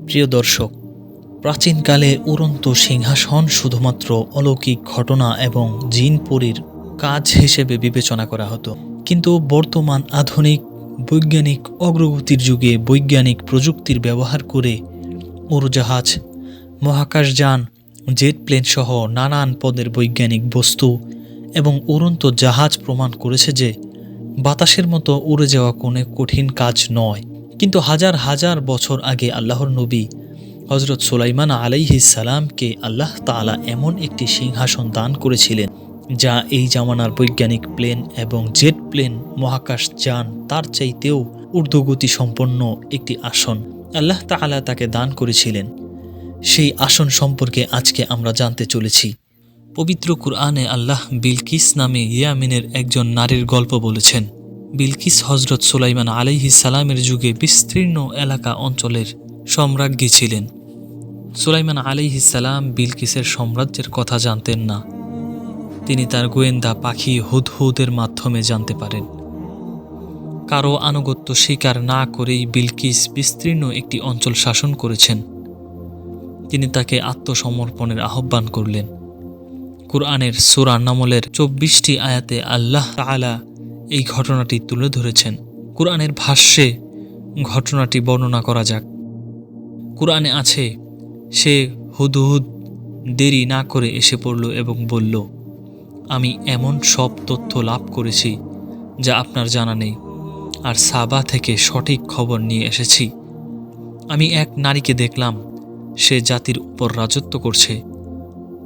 প্রিয় দর্শক, প্রাচীনকালে উড়ন্ত সিংহাসন শুধুমাত্র অলৌকিক ঘটনা এবং জিন-পরীর কাজ হিসেবে বিবেচনা করা হতো। কিন্তু বর্তমান আধুনিক বৈজ্ঞানিক অগ্রগতির যুগে বৈজ্ঞানিক প্রযুক্তির ব্যবহার করে উড়োজাহাজ, মহাকাশযান, জেট প্লেন সহ নানান পদের বৈজ্ঞানিক বস্তু এবং উড়ন্ত জাহাজ প্রমাণ করেছে যে বাতাসের মতো উড়ে যাওয়া কোনো কঠিন কাজ নয়। কিন্তু হাজার হাজার বছর আগে আল্লাহর নবী হজরত সুলাইমান আলাইহিস সালামকে আল্লাহ তাআলা এমন একটি সিংহাসন দান করেছিলেন যা এই জামানার বৈজ্ঞানিক প্লেন এবং জেট প্লেন, মহাকাশযান তার চাইতেও ঊর্ধ্বগতি সম্পন্ন একটি আসন আল্লাহ তাআলা তাকে দান করেছিলেন। সেই আসন সম্পর্কে আজকে আমরা জানতে চলেছি। পবিত্র কুরআনে আল্লাহ বিলকিস নামে ইয়ামিনের একজন নারীর গল্প বলেছেন। বিলকিস হজরত সুলাইমান আলাইহিস সালামের যুগে বিস্তীর্ণ এলাকা অঞ্চলের সম্রাজ্ঞী ছিলেন। সুলাইমান আলাইহিস সালাম বিলকিসের সাম্রাজ্যের কথা জানতেন না। তিনি তার গোয়েন্দা পাখি হুদহুদের মাধ্যমে জানতে পারেন। কারো আনুগত্য স্বীকার না করেই বিলকিস বিস্তীর্ণ একটি অঞ্চল শাসন করেছেন। তিনি তাকে আত্মসমর্পণের আহ্বান করলেন। কুরআনের সূরা নামলের ২৪টি আয়াতে আল্লাহ তাআলা এই ঘটনাটি তুলে ধরেছেন। কুরআনের ভাষ্যে ঘটনাটি বর্ণনা করা যাক। কুরআনে আছে, সে হুদহুদ দেরি না করে এসে পড়ল এবং বলল, আমি এমন সব তথ্য লাভ করেছি যা আপনার জানা নেই, আর সাবা থেকে সঠিক খবর নিয়ে এসেছি। আমি এক নারীকে দেখলাম, সে জাতির উপর রাজত্ব করছে।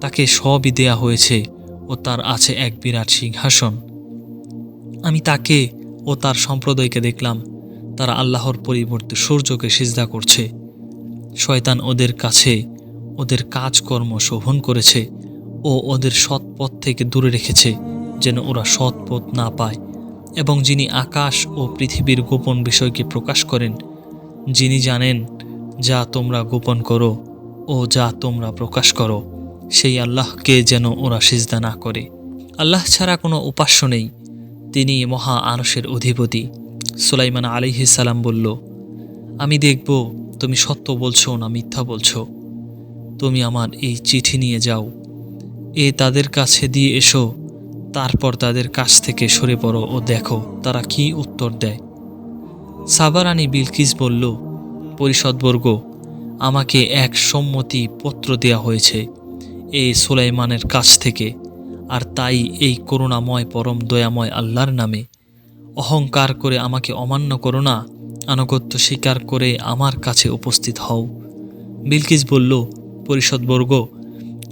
তাকে সবই দেয়া হয়েছে ও তার আছে এক বিরাট সিংহাসন। আমি তাকে ও তার সম্প্রদায়কে দেখলাম, তারা আল্লাহর পরিবর্তে সূর্যকে সিজদা করছে। শয়তান ওদের কাছে ওদের কাজকর্ম শোভন করেছে ও ওদের সৎ পথ থেকে দূরে রেখেছে, যেন ওরা সৎ পথ না পায়। এবং যিনি আকাশ ও পৃথিবীর গোপন বিষয়কে প্রকাশ করেন, যিনি জানেন যা তোমরা গোপন করো ও যা তোমরা প্রকাশ করো, সেই আল্লাহকে যেন ওরা সিজদা না করে। আল্লাহ ছাড়া কোনো উপাস্য নেই, তিনি মহা আরশের অধিপতি। সুলাইমান আলাইহিস সালাম বলল, আমি দেখব তুমি সত্য বলছো না মিথ্যা বলছো। তুমি আমার এই চিঠি নিয়ে যাও, তাদের কাছে দিয়ে এসো, তারপর তাদের কাছ থেকে সরে পড়ো ও দেখো তারা কি উত্তর দেয়। সাবা রানী বিলকিস বলল, পরিষদবর্গ, আমাকে এক সম্মতি পত্র দেয়া হয়েছে এই সুলাইমানের কাছ থেকে, আর তাই এই করুণাময় পরম দয়াময় আল্লাহর নামে অহংকার করে আমাকে অমান্য করো না, আনুগত্য স্বীকার করে আমার কাছে উপস্থিত হও। বিলকিস বলল, পরিষদবর্গ,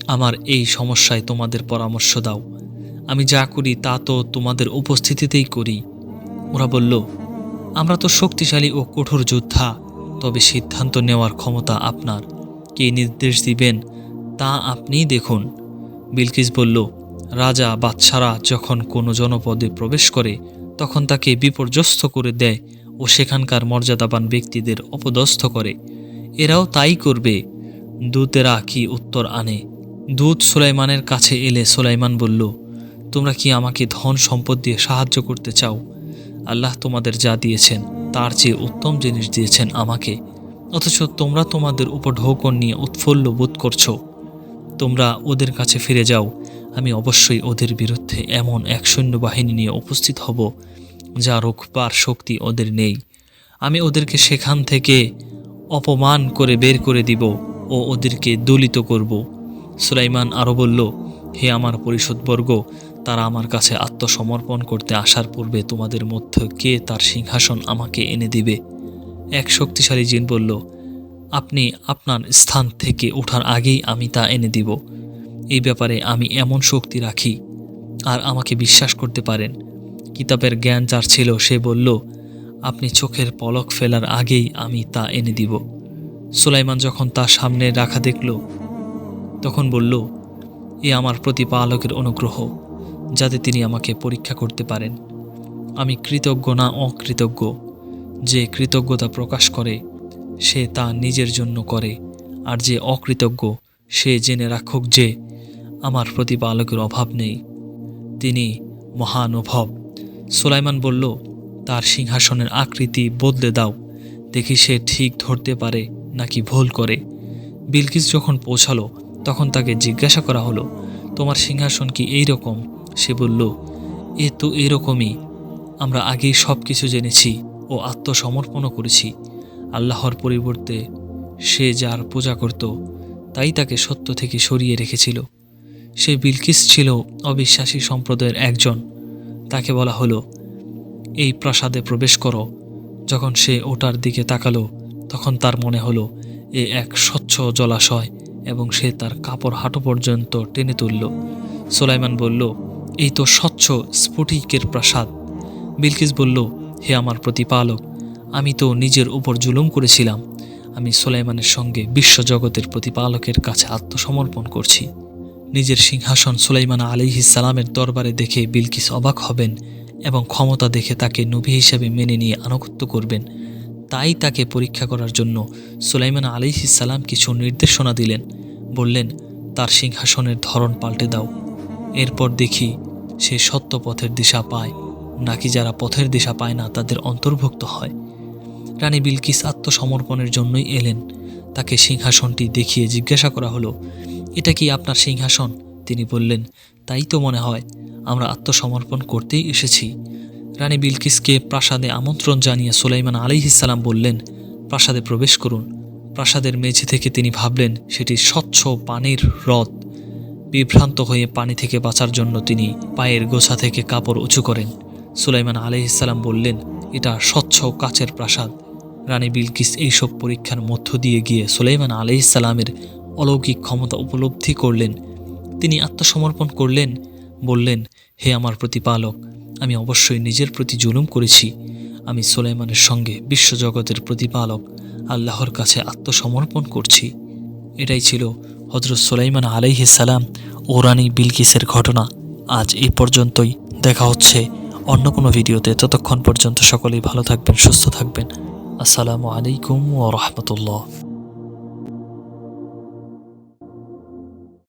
আমার এই সমস্যায় তোমাদের পরামর্শ দাও। আমি যা করি তা তো তোমাদের উপস্থিতিতেই করি। ওরা বলল, আমরা তো শক্তিশালী ও কঠোর যোদ্ধা, তবে সিদ্ধান্ত নেওয়ার ক্ষমতা আপনার। কে নির্দেশ দিবেন তা আপনিই দেখুন। বিলকিস বলল, রাজা বাদশারা যখন কোনো জনপদে প্রবেশ করে তখন তাকে বিপর্যস্ত করে দেয় ও সেখানকার মর্যাদাবান ব্যক্তিদের অপদস্থ করে। এরাও তাই করবে। দূতেরা কি উত্তর আনে? দূত সুলাইমানের কাছে এলে সুলাইমান বলল, তোমরা কি আমাকে ধন সম্পদ দিয়ে সাহায্য করতে চাও? আল্লাহ তোমাদের যা দিয়েছেন তার চেয়ে উত্তম জিনিস দিয়েছেন আমাকে, অথচ তোমরা তোমাদের উপর ঢোকন নিয়ে উৎফুল্ল বোধ করছো। তোমরা ওদের কাছে ফিরে যাও, আমি অবশ্যই ওদের বিরুদ্ধে এমন এক সৈন্যবাহিনী নিয়ে উপস্থিত হব যা রোখবার শক্তি ওদের নেই। আমি ওদেরকে সেখান থেকে অপমান করে বের করে দিব ও ওদেরকে দলিত করব। সুলাইমান আরও বলল, হে আমার পরিষদবর্গ, তারা আমার কাছে আত্মসমর্পণ করতে আসার পূর্বে তোমাদের মধ্যে কে তার সিংহাসন আমাকে এনে দিবে? এক শক্তিশালী জিন বলল, আপনি আপনার স্থান থেকে ওঠার আগেই আমি তা এনে দিব। এই ব্যাপারে আমি এমন শক্তি রাখি, আর আমাকে বিশ্বাস করতে পারেন। কিতাবের জ্ঞান যার ছিল সে বলল, আপনি চোখের পলক ফেলার আগেই আমি তা এনে দিব। সুলাইমান যখন তার সামনে রাখা দেখল তখন বলল, এ আমার প্রতিপালকের অনুগ্রহ, যাতে তিনি আমাকে পরীক্ষা করতে পারেন। আমি কৃতজ্ঞ না অকৃতজ্ঞ। যে কৃতজ্ঞতা প্রকাশ করে সে তা নিজের জন্য করে, আর যে অকৃতজ্ঞ সে জেনে রাখুক যে আমার প্রতিপালকের অভাব নেই, তিনি মহানুভব। সুলাইমান বলল, তার সিংহাসনের আকৃতি বদলে দাও, দেখি সে ঠিক ধরতে পারে নাকি ভুল করে। বিলকিস যখন পৌঁছালো তখন তাকে জিজ্ঞাসা করা হলো, তোমার সিংহাসন কি এই রকম? সে বলল, এ তো এরকমই, আমরা আগেই সব কিছু জেনেছি ও আত্মসমর্পণও করেছি। আল্লাহর পরিবর্তে সে যার পূজা করত তাই তাকে সত্য থেকে সরিয়ে রেখেছিল। সে বিলকিস ছিল অবিশ্বাসী সম্প্রদায়ের একজন। তাকে বলা হলো, এই প্রাসাদে প্রবেশ করো। যখন সে ওটার দিকে তাকালো তখন তার মনে হলো এ এক স্বচ্ছ জলাশয় এবং সে তার কাপড় হাঁটু পর্যন্ত টেনে তুলল। সুলাইমান বলল, এই তো স্বচ্ছ স্ফটিকের প্রাসাদ। বিলকিস বলল, হে আমার প্রতিপালক, আমি তো নিজের উপর জুলুম করেছিলাম। আমি সুলাইমানের সঙ্গে বিশ্বজগতের প্রতিপালকের কাছে আত্মসমর্পণ করছি। নিজের সিংহাসন সুলাইমান আলাইহিস সালামের দরবারে দেখে বিলকিস অবাক হবেন এবং ক্ষমতা দেখে তাকে নবী হিসেবে মেনে নিয়ে আনুগত্য করবেন। তাই তাকে পরীক্ষা করার জন্য সুলাইমান আলাইহিস সালাম কিছু নির্দেশনা দিলেন। বললেন, তার সিংহাসনের ধরন পাল্টে দাও। এরপর দেখি সে সত্য পথের দিশা পায় নাকি যারা পথের দিশা পায় না তাদের অন্তর্ভুক্ত হয়। রানী বিলকিস আত্মসমর্পণের জন্যই এলেন। তাকে সিংহাসনটি দেখিয়ে জিজ্ঞাসা করা হলো, এটা কি আপনার সিংহাসন? তিনি বললেন, তাই তো মনে হয়, আমরা আত্মসমর্পণ করতেই এসেছি। রানী বিলকিসকে প্রাসাদে আমন্ত্রণ জানিয়ে সুলাইমান আলাইহিস সালাম বললেন, প্রাসাদে প্রবেশ করুন। প্রাসাদের মেঝে থেকে তিনি ভাবলেন সেটি স্বচ্ছ পানির হ্রদ। বিভ্রান্ত হয়ে পানি থেকে বাঁচার জন্য তিনি পায়ের গোছা থেকে কাপড় উঁচু করেন। সুলাইমান আলাইহিস সালাম বললেন, এটা স্বচ্ছ কাচের প্রাসাদ। রানী বিলকিস এইসব পরীক্ষার মধ্য দিয়ে গিয়ে সুলাইমান আলাইহিস সালামের অলৌকিক ক্ষমতা উপলব্ধি করলেন। তিনি আত্মসমর্পণ করলেন, বললেন, হে আমার প্রতিপালক, আমি অবশ্যই নিজের প্রতি জুলুম করেছি। আমি সুলাইমানের সঙ্গে বিশ্বজগতের প্রতিপালক আল্লাহর কাছে আত্মসমর্পণ করছি। এটাই ছিল হযরত সুলাইমান আলাইহিস সালাম ও রানী বিলকিসের ঘটনা। আজ এই পর্যন্তই। দেখা হচ্ছে অন্য কোনো ভিডিওতে। ততক্ষণ পর্যন্ত সকলেই ভালো থাকবেন, সুস্থ থাকবেন। আসসালামু আলাইকুম ওয়া রাহমাতুল্লাহ।